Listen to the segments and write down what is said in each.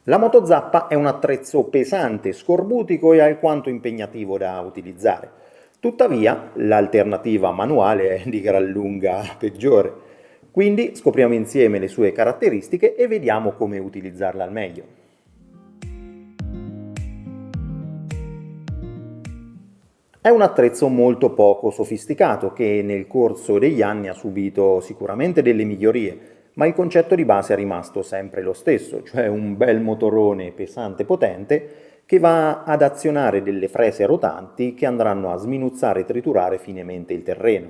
La motozappa è un attrezzo pesante, scorbutico e alquanto impegnativo da utilizzare. Tuttavia, l'alternativa manuale è di gran lunga peggiore. Quindi scopriamo insieme le sue caratteristiche e vediamo come utilizzarla al meglio. È un attrezzo molto poco sofisticato che nel corso degli anni ha subito sicuramente delle migliorie, ma il concetto di base è rimasto sempre lo stesso, cioè un bel motorone pesante e potente che va ad azionare delle frese rotanti che andranno a sminuzzare e triturare finemente il terreno.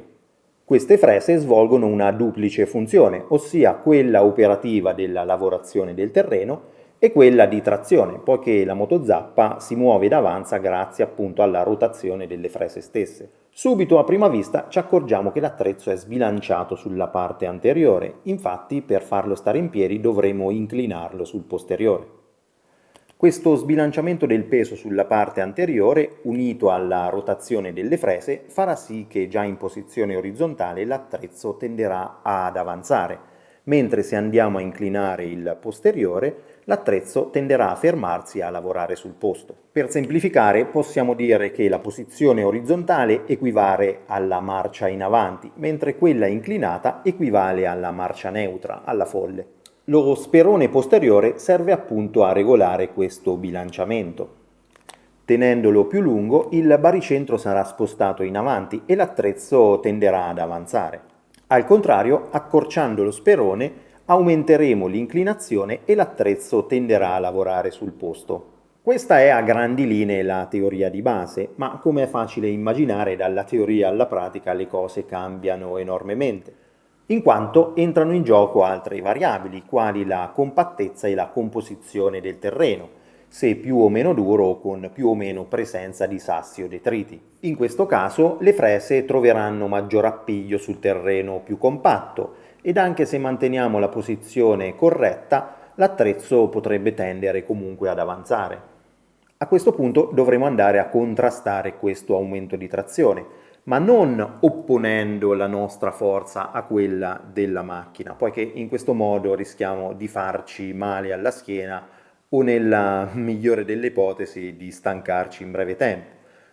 Queste frese svolgono una duplice funzione, ossia quella operativa della lavorazione del terreno e quella di trazione, poiché la motozappa si muove ed avanza grazie appunto alla rotazione delle frese stesse. Subito a prima vista ci accorgiamo che l'attrezzo è sbilanciato sulla parte anteriore, infatti per farlo stare in piedi dovremo inclinarlo sul posteriore. Questo sbilanciamento del peso sulla parte anteriore, unito alla rotazione delle frese, farà sì che già in posizione orizzontale l'attrezzo tenderà ad avanzare, mentre se andiamo a inclinare il posteriore, l'attrezzo tenderà a fermarsi a lavorare sul posto. Per semplificare, possiamo dire che la posizione orizzontale equivale alla marcia in avanti, mentre quella inclinata equivale alla marcia neutra, alla folle. Lo sperone posteriore serve appunto a regolare questo bilanciamento. Tenendolo più lungo, il baricentro sarà spostato in avanti e l'attrezzo tenderà ad avanzare. Al contrario, accorciando lo sperone, aumenteremo l'inclinazione e l'attrezzo tenderà a lavorare sul posto. Questa è a grandi linee la teoria di base, ma come è facile immaginare, dalla teoria alla pratica le cose cambiano enormemente, in quanto entrano in gioco altre variabili, quali la compattezza e la composizione del terreno, se più o meno duro o con più o meno presenza di sassi o detriti. In questo caso le frese troveranno maggior appiglio sul terreno più compatto ed anche se manteniamo la posizione corretta, l'attrezzo potrebbe tendere comunque ad avanzare. A questo punto dovremo andare a contrastare questo aumento di trazione, ma non opponendo la nostra forza a quella della macchina, poiché in questo modo rischiamo di farci male alla schiena o nella migliore delle ipotesi di stancarci in breve tempo,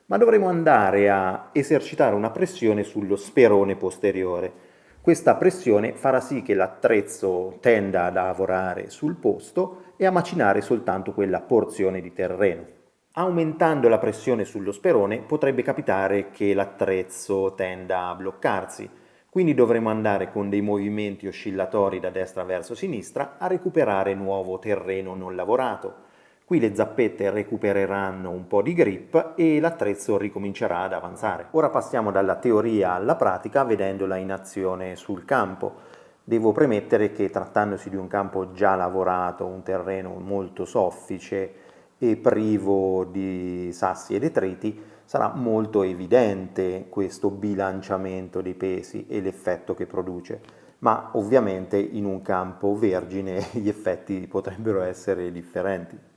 ma dovremo andare a esercitare una pressione sullo sperone posteriore. Questa pressione farà sì che l'attrezzo tenda a lavorare sul posto e a macinare soltanto quella porzione di terreno. Aumentando la pressione sullo sperone potrebbe capitare che l'attrezzo tenda a bloccarsi, quindi dovremo andare con dei movimenti oscillatori da destra verso sinistra a recuperare nuovo terreno non lavorato. Qui le zappette recupereranno un po' di grip e l'attrezzo ricomincerà ad avanzare. Ora passiamo dalla teoria alla pratica vedendola in azione sul campo. Devo premettere che trattandosi di un campo già lavorato, un terreno molto soffice e privo di sassi e detriti, sarà molto evidente questo bilanciamento dei pesi e l'effetto che produce, ma ovviamente in un campo vergine gli effetti potrebbero essere differenti.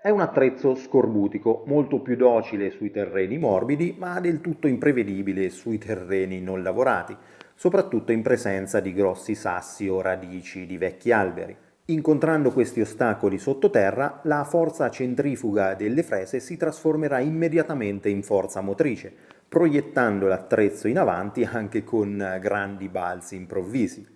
È un attrezzo scorbutico, molto più docile sui terreni morbidi, ma del tutto imprevedibile sui terreni non lavorati, soprattutto in presenza di grossi sassi o radici di vecchi alberi. Incontrando questi ostacoli sottoterra, la forza centrifuga delle frese si trasformerà immediatamente in forza motrice, proiettando l'attrezzo in avanti anche con grandi balzi improvvisi.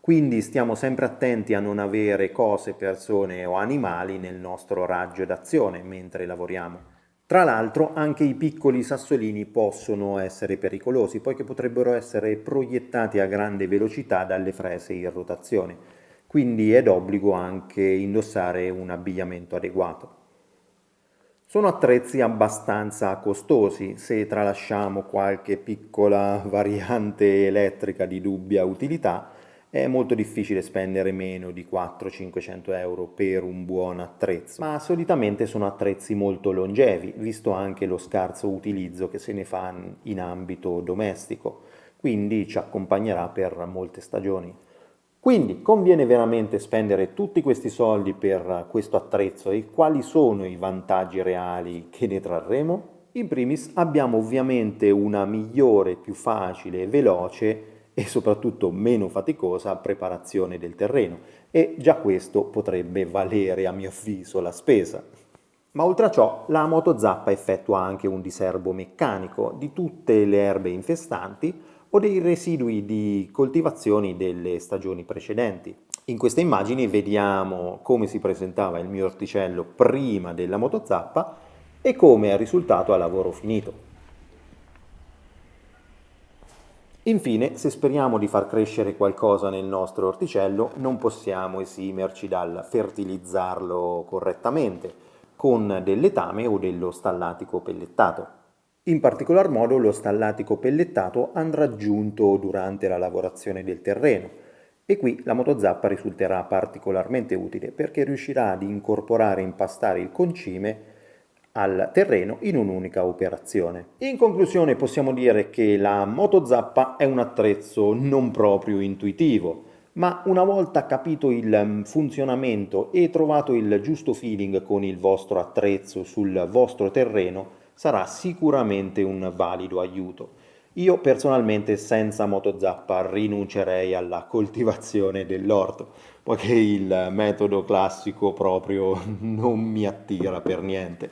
Quindi stiamo sempre attenti a non avere cose, persone o animali nel nostro raggio d'azione mentre lavoriamo. Tra l'altro anche i piccoli sassolini possono essere pericolosi, poiché potrebbero essere proiettati a grande velocità dalle frese in rotazione, quindi è d'obbligo anche indossare un abbigliamento adeguato. Sono attrezzi abbastanza costosi, se tralasciamo qualche piccola variante elettrica di dubbia utilità, è molto difficile spendere meno di 400-500 euro per un buon attrezzo, ma solitamente sono attrezzi molto longevi, visto anche lo scarso utilizzo che se ne fa in ambito domestico, quindi ci accompagnerà per molte stagioni. Quindi conviene veramente spendere tutti questi soldi per questo attrezzo e quali sono i vantaggi reali che ne trarremo? In primis abbiamo ovviamente una migliore, più facile, veloce e soprattutto meno faticosa preparazione del terreno e già questo potrebbe valere a mio avviso la spesa. Ma oltre a ciò, la motozappa effettua anche un diserbo meccanico di tutte le erbe infestanti o dei residui di coltivazioni delle stagioni precedenti. In queste immagini vediamo come si presentava il mio orticello prima della motozappa e come è risultato a lavoro finito. Infine, se speriamo di far crescere qualcosa nel nostro orticello, non possiamo esimerci dal fertilizzarlo correttamente con del letame o dello stallatico pellettato. In particolar modo lo stallatico pellettato andrà aggiunto durante la lavorazione del terreno e qui la motozappa risulterà particolarmente utile perché riuscirà ad incorporare e impastare il concime al terreno in un'unica operazione. In conclusione possiamo dire che la motozappa è un attrezzo non proprio intuitivo, ma una volta capito il funzionamento e trovato il giusto feeling con il vostro attrezzo sul vostro terreno, sarà sicuramente un valido aiuto. Io personalmente senza motozappa rinuncerei alla coltivazione dell'orto, poiché il metodo classico proprio non mi attira per niente.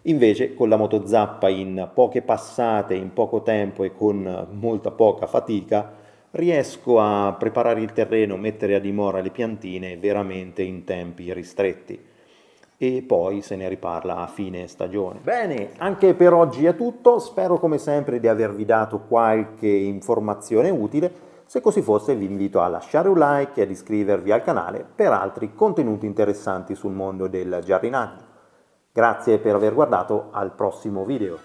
Invece con la motozappa in poche passate, in poco tempo e con molta poca fatica, riesco a preparare il terreno, mettere a dimora le piantine veramente in tempi ristretti. E poi se ne riparla a fine stagione. Bene, anche per oggi è tutto, spero come sempre di avervi dato qualche informazione utile. Se così fosse vi invito a lasciare un like e ad iscrivervi al canale per altri contenuti interessanti sul mondo del giardinaggio. Grazie per aver guardato, al prossimo video.